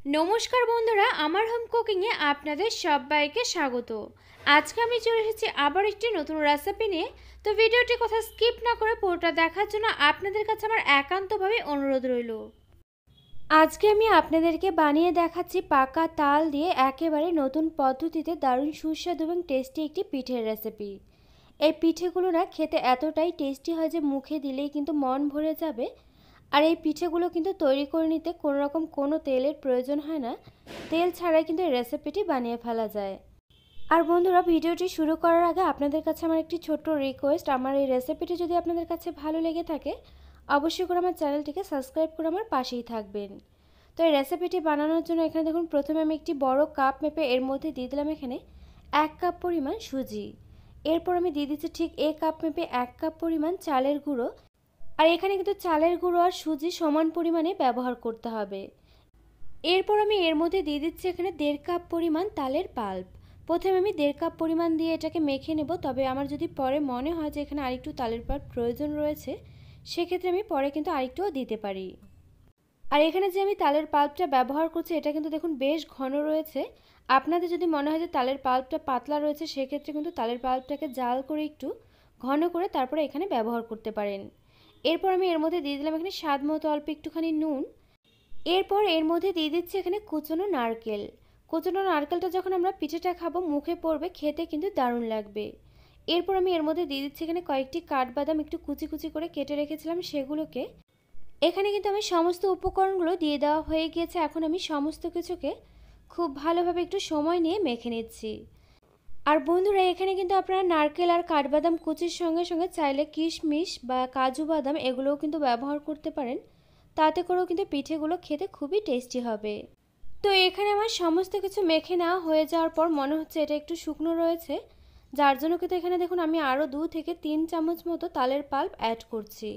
নমস্কার বন্ধুরা, আমার হোম কুকিংয়ে আপনাদের সবাইকে স্বাগত। আজকে আমি চলে এসেছি আবার একটি নতুন রেসিপি নিয়ে। তো ভিডিওটি কথা স্কিপ না করে পুরোটা দেখার জন্য আপনাদের কাছে আমার একান্তভাবে অনুরোধ রইল। আজকে আমি আপনাদেরকে বানিয়ে দেখাচ্ছি পাকা তাল দিয়ে একেবারে নতুন পদ্ধতিতে দারুণ সুস্বাদু এবং টেস্টি একটি পিঠের রেসিপি। এই পিঠেগুলো না খেতে এতটাই টেস্টি হয় যে মুখে দিলেই কিন্তু মন ভরে যাবে। আর এই পিঠেগুলো কিন্তু তৈরি করে নিতে কোনো রকম কোনো তেলের প্রয়োজন হয় না। তেল ছাড়াই কিন্তু এই রেসিপিটি বানিয়ে ফেলা যায়। আর বন্ধুরা, ভিডিওটি শুরু করার আগে আপনাদের কাছে আমার একটি ছোট্ট রিকোয়েস্ট, আমার এই রেসিপিটি যদি আপনাদের কাছে ভালো লেগে থাকে অবশ্যই করে আমার চ্যানেলটিকে সাবস্ক্রাইব করে আমার পাশেই থাকবেন। তো এই রেসিপিটি বানানোর জন্য এখানে দেখুন প্রথমে আমি একটি বড় কাপ মেপে এর মধ্যে দিয়ে দিলাম এখানে 1 কাপ পরিমাণ সুজি। এরপর আমি দিয়ে দিচ্ছি ঠিক এই কাপ মেপে 1 কাপ পরিমাণ চালের গুঁড়ো। আর এখানে কিন্তু চালের গুঁড়ো আর সুজি সমান পরিমাণে ব্যবহার করতে হবে। এরপর আমি এর মধ্যে দিয়ে দিচ্ছি এখানে 1.5 কাপ পরিমাণ তালের পাল্প। প্রথমে আমি 1.5 কাপ পরিমাণ দিয়ে এটাকে মেখে নেব, তবে আমার যদি পরে মনে হয় যে এখানে আরেকটু তালের পাল্প প্রয়োজন রয়েছে সেক্ষেত্রে আমি পরে কিন্তু আরেকটুও দিতে পারি। আর এখানে যে আমি তালের পাল্পটা ব্যবহার করছি এটা কিন্তু দেখুন বেশ ঘন রয়েছে। আপনাদের যদি মনে হয় যে তালের পাল্পটা পাতলা রয়েছে সেক্ষেত্রে কিন্তু তালের পাল্পটাকে জাল করে একটু ঘন করে তারপরে এখানে ব্যবহার করতে পারেন। এরপর আমি এর মধ্যে দিয়ে দিলাম এখানে স্বাদ মতো অল্প একটুখানি নুন। এরপর এর মধ্যে দিয়ে দিচ্ছি এখানে কুচনো নারকেল। কুচনো নারকেলটা যখন আমরা পিঠেটা খাবো মুখে পড়বে, খেতে কিন্তু দারুণ লাগবে। এরপর আমি এর মধ্যে দিয়ে দিচ্ছি এখানে কয়েকটি কাঠবাদাম একটু কুচি কুচি করে কেটে রেখেছিলাম সেগুলোকে। এখানে কিন্তু আমি সমস্ত উপকরণগুলো দিয়ে দেওয়া হয়ে গিয়েছে। এখন আমি সমস্ত কিছুকে খুব ভালোভাবে একটু সময় নিয়ে মেখে নিচ্ছি। আর বন্ধুরা, এখানে কিন্তু আপনারা নারকেল আর কাঠবাদাম কুচির সঙ্গে সঙ্গে চাইলে কিশমিশ বা কাজু বাদাম এগুলোও কিন্তু ব্যবহার করতে পারেন। তাতে করেও কিন্তু পিঠেগুলো খেতে খুবই টেস্টি হবে। তো এখানে আমার সমস্ত কিছু মেখে নেওয়া হয়ে যাওয়ার পর মনে হচ্ছে এটা একটু শুকনো রয়েছে, যার জন্য কিন্তু এখানে দেখুন আমি আরও 2 থেকে 3 চামচ মতো তালের পাল্প অ্যাড করছি।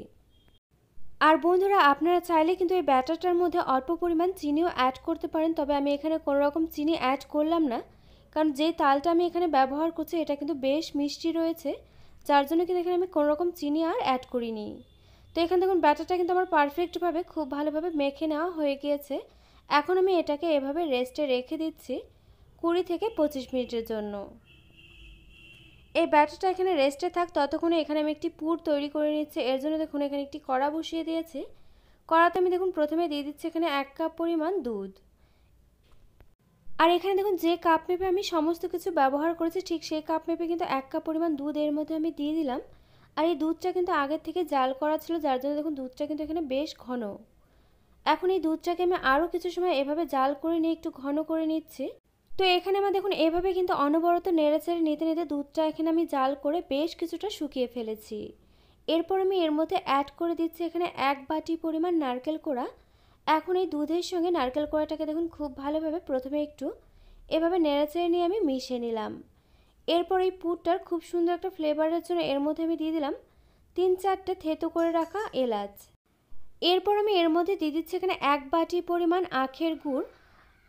আর বন্ধুরা, আপনারা চাইলে কিন্তু এই ব্যাটারটার মধ্যে অল্প পরিমাণ চিনিও অ্যাড করতে পারেন, তবে আমি এখানে কোনো রকম চিনি অ্যাড করলাম না, কারণ যে তালটা আমি এখানে ব্যবহার করছি এটা কিন্তু বেশ মিষ্টি রয়েছে, যার জন্য কিন্তু এখানে আমি কোনো রকম চিনি আর অ্যাড করিনি। তো এখানে দেখুন ব্যাটারটা কিন্তু আমার পারফেক্টভাবে খুব ভালোভাবে মেখে নেওয়া হয়ে গিয়েছে। এখন আমি এটাকে এভাবে রেস্টে রেখে দিচ্ছি 20 থেকে 25 মিনিটের জন্য। এই ব্যাটারটা এখানে রেস্টে থাক ততক্ষণে এখানে আমি একটি পুর তৈরি করে নিচ্ছি। এর জন্য দেখুন এখানে একটি কড়া বসিয়ে দিয়েছি। কড়াতে আমি দেখুন প্রথমে দিয়ে দিচ্ছি এখানে 1 কাপ পরিমাণ দুধ। আর এখানে দেখুন যে কাপ মেপে আমি সমস্ত কিছু ব্যবহার করেছি ঠিক সেই কাপ মেপে কিন্তু 1 কাপ পরিমাণ দুধ এর মধ্যে আমি দিয়ে দিলাম। আর এই দুধটা কিন্তু আগের থেকে জাল করা ছিল, যার জন্য দেখুন দুধটা কিন্তু এখানে বেশ ঘন। এখন এই দুধটাকে আমি আরও কিছু সময় এভাবে জাল করে নিয়ে একটু ঘন করে নিচ্ছি। তো এখানে আমার দেখুন এভাবে কিন্তু অনবরত নেড়েচেড়ে নিতে নিতে দুধটা এখানে আমি জাল করে বেশ কিছুটা শুকিয়ে ফেলেছি। এরপর আমি এর মধ্যে অ্যাড করে দিচ্ছি এখানে 1 বাটি পরিমাণ নারকেল কোড়া। এখন এই দুধের সঙ্গে নারকেল কোড়াটাকে দেখুন খুব ভালোভাবে প্রথমে একটু এভাবে নেড়েচেড়ে নিয়ে আমি মিশিয়ে নিলাম। এরপর এই পুরটার খুব সুন্দর একটা ফ্লেভারের জন্য এর মধ্যে আমি দিয়ে দিলাম 3-4টে থেতো করে রাখা এলাচ। এরপর আমি এর মধ্যে দিয়ে দিচ্ছি এখানে 1 বাটি পরিমাণ আখের গুড়।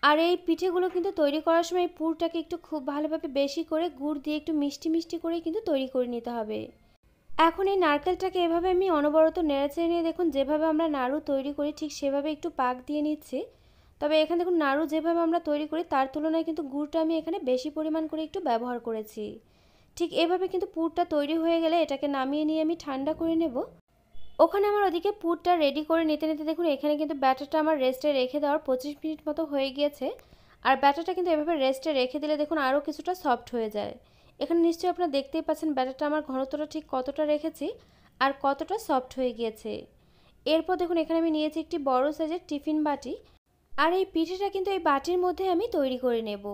আর এই পিঠেগুলো কিন্তু তৈরি করার সময় এই পুরটাকে একটু খুব ভালোভাবে বেশি করে গুড় দিয়ে একটু মিষ্টি মিষ্টি করে কিন্তু তৈরি করে নিতে হবে। এখন এই নারকেলটাকে এভাবে আমি অনবরত নেড়েচেড়ে নিয়ে দেখুন যেভাবে আমরা নাড়ু তৈরি করি ঠিক সেভাবে একটু পাক দিয়ে নিচ্ছি। তবে এখানে দেখুন নাড়ু যেভাবে আমরা তৈরি করি তার তুলনায় কিন্তু গুড়টা আমি এখানে বেশি পরিমাণ করে একটু ব্যবহার করেছি। ঠিক এভাবে কিন্তু পুরটা তৈরি হয়ে গেলে এটাকে নামিয়ে নিয়ে আমি ঠান্ডা করে নেব। ওখানে আমার ওদিকে পুরটা রেডি করে নিতে নিতে দেখুন এখানে কিন্তু ব্যাটারটা আমার রেস্টে রেখে দেওয়ার 25 মিনিট মতো হয়ে গিয়েছে। আর ব্যাটারটা কিন্তু এভাবে রেস্টে রেখে দিলে দেখুন আরও কিছুটা সফট হয়ে যায়। এখানে নিশ্চয়ই আপনারা দেখতেই পাচ্ছেন ব্যাটারটা আমার ঘনত্বটা ঠিক কতটা রেখেছি আর কতটা সফট হয়ে গিয়েছে। এরপর দেখুন এখানে আমি নিয়েছি একটি বড় সাইজের টিফিন বাটি। আর এই পিঠেটা কিন্তু এই বাটির মধ্যে আমি তৈরি করে নেব।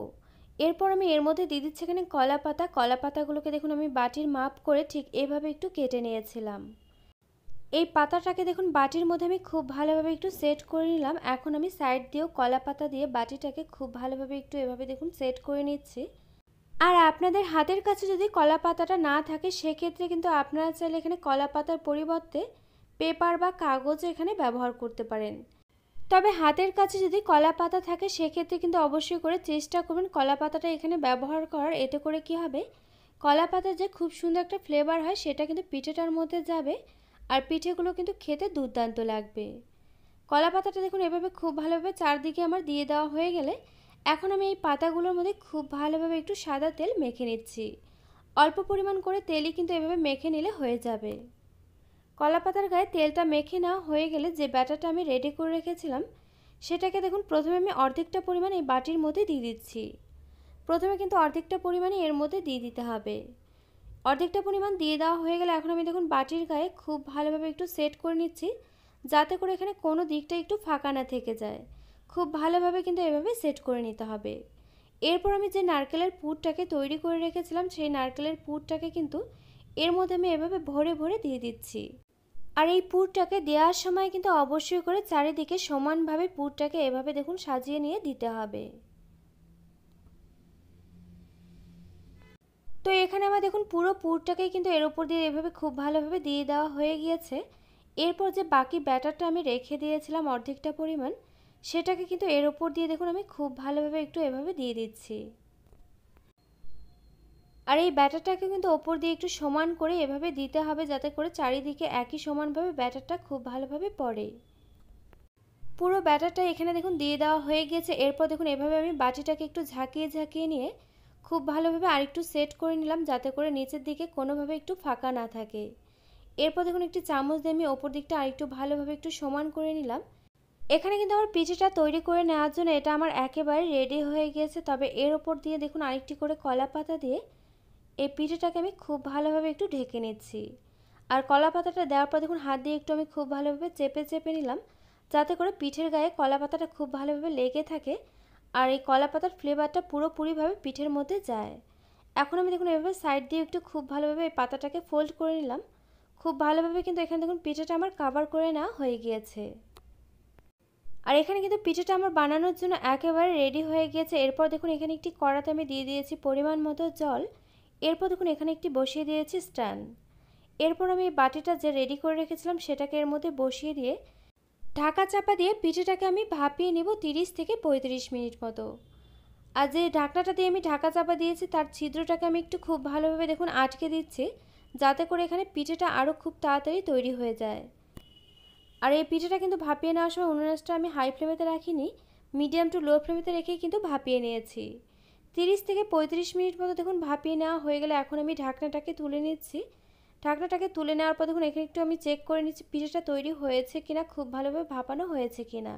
এরপর আমি এর মধ্যে দিয়ে দিচ্ছি এখানে কলা পাতা। কলা পাতাগুলোকে দেখুন আমি বাটির মাপ করে ঠিক এভাবে একটু কেটে নিয়েছিলাম। এই পাতাটাকে দেখুন বাটির মধ্যে আমি খুব ভালোভাবে একটু সেট করে নিলাম। এখন আমি সাইড দিয়েও কলা পাতা দিয়ে বাটিটাকে খুব ভালোভাবে একটু এভাবে দেখুন সেট করে নিচ্ছি। আর আপনাদের হাতের কাছে যদি কলা পাতাটা না থাকে সেক্ষেত্রে কিন্তু আপনারা চাইলে এখানে কলা পাতার পরিবর্তে পেপার বা কাগজ এখানে ব্যবহার করতে পারেন। তবে হাতের কাছে যদি কলা পাতা থাকে সেক্ষেত্রে কিন্তু অবশ্যই করে চেষ্টা করবেন কলা পাতাটা এখানে ব্যবহার করার। এতে করে কি হবে, কলা পাতার যে খুব সুন্দর একটা ফ্লেভার হয় সেটা কিন্তু পিঠেটার মধ্যে যাবে আর পিঠেগুলো কিন্তু খেতে দুর্দান্ত লাগবে। কলা পাতাটা দেখুন এভাবে খুব ভালোভাবে চারদিকে আমার দিয়ে দেওয়া হয়ে গেলে এখন আমি এই পাতাগুলোর মধ্যে খুব ভালোভাবে একটু সাদা তেল মেখে নিচ্ছি। অল্প পরিমাণ করে তেলই কিন্তু এভাবে মেখে নিলে হয়ে যাবে। কলা পাতার গায়ে তেলটা মেখে নেওয়া হয়ে গেলে যে ব্যাটারটা আমি রেডি করে রেখেছিলাম সেটাকে দেখুন প্রথমে আমি অর্ধেকটা পরিমাণ এই বাটির মধ্যে দিয়ে দিচ্ছি। প্রথমে কিন্তু অর্ধেকটা পরিমাণই এর মধ্যে দিয়ে দিতে হবে। অর্ধেকটা পরিমাণ দিয়ে দেওয়া হয়ে গেলে এখন আমি দেখুন বাটির গায়ে খুব ভালোভাবে একটু সেট করে নিচ্ছি, যাতে করে এখানে কোনো দিকটা একটু ফাঁকা না থেকে যায়। খুব ভালোভাবে কিন্তু এভাবে সেট করে নিতে হবে। এরপর আমি যে নারকেলের পুরটাকে তৈরি করে রেখেছিলাম সেই নারকেলের পুরটাকে কিন্তু এর মধ্যে আমি এভাবে ভরে ভরে দিয়ে দিচ্ছি। আর এই পুরটাকে দেওয়ার সময় কিন্তু অবশ্যই করে চারিদিকে সমানভাবে পুরটাকে এভাবে দেখুন সাজিয়ে নিয়ে দিতে হবে। তো এখানে আমার দেখুন পুরো পুরটাকেই কিন্তু এর উপর দিয়ে এভাবে খুব ভালোভাবে দিয়ে দেওয়া হয়ে গিয়েছে। এরপর যে বাকি ব্যাটারটা আমি রেখে দিয়েছিলাম অর্ধেকটা পরিমাণ, সেটাকে কিন্তু এর উপর দিয়ে দেখুন আমি খুব ভালোভাবে একটু এভাবে দিয়ে দিচ্ছি। আর এই ব্যাটারটাকে কিন্তু ওপর দিয়ে একটু সমান করে এভাবে দিতে হবে, যাতে করে চারিদিকে একই সমানভাবে ব্যাটারটা খুব ভালোভাবে পড়ে। পুরো ব্যাটারটা এখানে দেখুন দিয়ে দেওয়া হয়ে গিয়েছে। এরপর দেখুন এভাবে আমি বাটিটাকে একটু ঝাঁকিয়ে ঝাঁকিয়ে নিয়ে খুব ভালোভাবে আরেকটু সেট করে নিলাম, যাতে করে নিচের দিকে কোনোভাবে একটু ফাঁকা না থাকে। এরপর দেখুন একটি চামচ দিয়ে আমি ওপর দিকটা আরেকটু ভালোভাবে একটু সমান করে নিলাম। এখানে কিন্তু আমার পিঠেটা তৈরি করে নেওয়ার জন্য এটা আমার একেবারে রেডি হয়ে গিয়েছে। তবে এর ওপর দিয়ে দেখুন আরেকটি করে কলা পাতা দিয়ে এই পিঠেটাকে আমি খুব ভালোভাবে একটু ঢেকে নিচ্ছি। আর কলা পাতাটা দেওয়ার পর দেখুন হাত দিয়ে একটু আমি খুব ভালোভাবে চেপে চেপে নিলাম, যাতে করে পিঠের গায়ে কলা পাতাটা খুব ভালোভাবে লেগে থাকে আর এই কলা পাতার ফ্লেভারটা পুরোপুরিভাবে পিঠের মধ্যে যায়। এখন আমি দেখুন এভাবে সাইড দিয়ে একটু খুব ভালোভাবে এই পাতাটাকে ফোল্ড করে নিলাম। খুব ভালোভাবে কিন্তু এখানে দেখুন পিঠেটা আমার কভার করে নেওয়া হয়ে গিয়েছে। আর এখানে কিন্তু পিঠেটা আমার বানানোর জন্য একেবারে রেডি হয়ে গিয়েছে। এরপর দেখুন এখানে একটি কড়াতে আমি দিয়ে দিয়েছি পরিমাণ মতো জল। এরপর দেখুন এখানে একটি বসিয়ে দিয়েছি স্ট্যান্ড। এরপর আমি এই বাটিটা যে রেডি করে রেখেছিলাম সেটাকে এর মধ্যে বসিয়ে দিয়ে ঢাকা চাপা দিয়ে পিঠেটাকে আমি ভাপিয়ে নেব 30 থেকে 35 মিনিট মতো। আর যে ঢাকনাটা দিয়ে আমি ঢাকা চাপা দিয়েছি তার ছিদ্রটাকে আমি একটু খুব ভালোভাবে দেখুন আটকে দিচ্ছি, যাতে করে এখানে পিঠেটা আরও খুব তাড়াতাড়ি তৈরি হয়ে যায়। আর এই পিঠেটা কিন্তু ভাপিয়ে নেওয়ার সময় উনুনটা আমি হাই ফ্লেমেতে রাখিনি, মিডিয়াম টু লো ফ্লেমেতে রেখেই কিন্তু ভাপিয়ে নিয়েছি। 30 থেকে 35 মিনিট মতো দেখুন ভাপিয়ে নেওয়া হয়ে গেলে এখন আমি ঢাকনাটাকে তুলে নিচ্ছি। ঢাকনাটাকে তুলে নেওয়ার পর দেখুন এখানে একটু আমি চেক করে নিচ্ছি পিঠেটা তৈরি হয়েছে কিনা, খুব ভালোভাবে ভাপানো হয়েছে কিনা।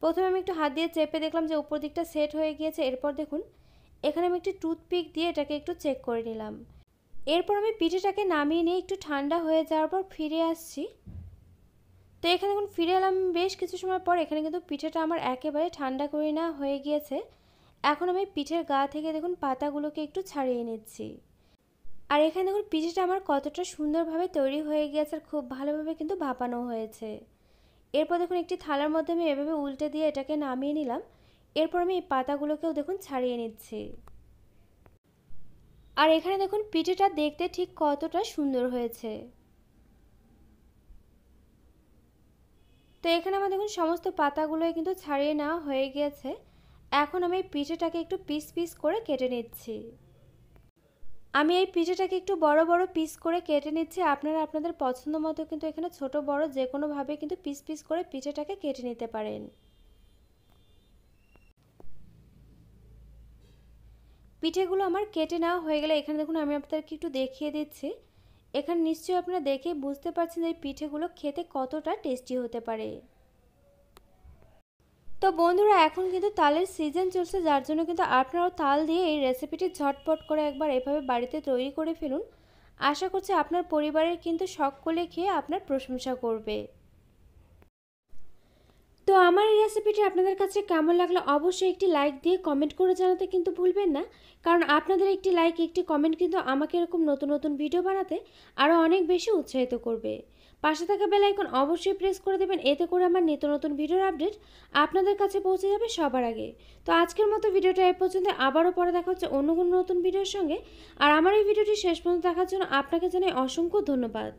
প্রথমে আমি একটু হাত দিয়ে চেপে দেখলাম যে উপর দিকটা সেট হয়ে গিয়েছে। এরপর দেখুন এখানে আমি একটু টুথপিক দিয়ে এটাকে একটু চেক করে নিলাম। এরপর আমি পিঠেটাকে নামিয়ে নিয়ে একটু ঠান্ডা হয়ে যাওয়ার পর ফিরে আসছি। তো এখানে দেখুন ফিরে এলাম বেশ কিছু সময় পর। এখানে কিন্তু পিঠেটা আমার একেবারে ঠান্ডা করে নেওয়া হয়ে গিয়েছে। এখন আমি পিঠের গা থেকে দেখুন পাতাগুলোকে একটু ছাড়িয়ে নিচ্ছি। আর এখানে দেখুন পিঠেটা আমার কতটা সুন্দরভাবে তৈরি হয়ে গিয়েছে আর খুব ভালোভাবে কিন্তু ভাপানো হয়েছে। এরপর দেখুন একটি থালার মধ্যে আমি এভাবে উল্টে দিয়ে এটাকে নামিয়ে নিলাম। এরপর আমি এই পাতাগুলোকেও দেখুন ছাড়িয়ে নিচ্ছি। আর এখানে দেখুন পিঠেটা দেখতে ঠিক কতটা সুন্দর হয়েছে। তো এখানে আমার দেখুন সমস্ত পাতাগুলোই কিন্তু ছাড়িয়ে নেওয়া হয়ে গিয়েছে। এখন আমি এই পিঠেটাকে একটু পিস পিস করে কেটে নিচ্ছি। আমি এই পিঠেটাকে একটু বড় বড় পিস করে কেটে নিচ্ছি। আপনারা আপনাদের পছন্দ মতো কিন্তু এখানে ছোট বড় যে কোনোভাবে কিন্তু পিস পিস করে পিঠেটাকে কেটে নিতে পারেন। পিঠেগুলো আমার কেটে নেওয়া হয়ে গেলে এখানে দেখুন আমি আপনাদেরকে একটু দেখিয়ে দিচ্ছি। এখানে নিশ্চয়ই আপনারা দেখে বুঝতে পারছেন যে এই পিঠেগুলো খেতে কতটা টেস্টি হতে পারে। তো বন্ধুরা এখন কিন্তু তালের সিজন চলছে, যার জন্য কিন্তু আপনারাও তাল দিয়ে এই রেসিপিটি ঝটপট করে একবার এভাবে বাড়িতে তৈরি করে ফেলুন। আশা করছি আপনার পরিবারের কিন্তু সকলে খেয়ে আপনার প্রশংসা করবে। তো আমার এই রেসিপিটি আপনাদের কাছে কেমন লাগলো অবশ্যই একটি লাইক দিয়ে কমেন্ট করে জানাতে কিন্তু ভুলবেন না, কারণ আপনাদের একটি লাইক একটি কমেন্ট কিন্তু আমাকে এরকম নতুন নতুন ভিডিও বানাতে আরও অনেক বেশি উৎসাহিত করবে। পাশে থাকা বেল আইকন অবশ্যই প্রেস করে দেবেন, এতে করে আমার নিত্য নতুন ভিডিওর আপডেট আপনাদের কাছে পৌঁছে যাবে সবার আগে। তো আজকের মতো ভিডিওটা এই পর্যন্ত, আবারও পরে দেখা হচ্ছে অন্য কোনো নতুন ভিডিওর সঙ্গে। আর আমার এই ভিডিওটি শেষ পর্যন্ত দেখার জন্য আপনাকে জানাই অসংখ্য ধন্যবাদ।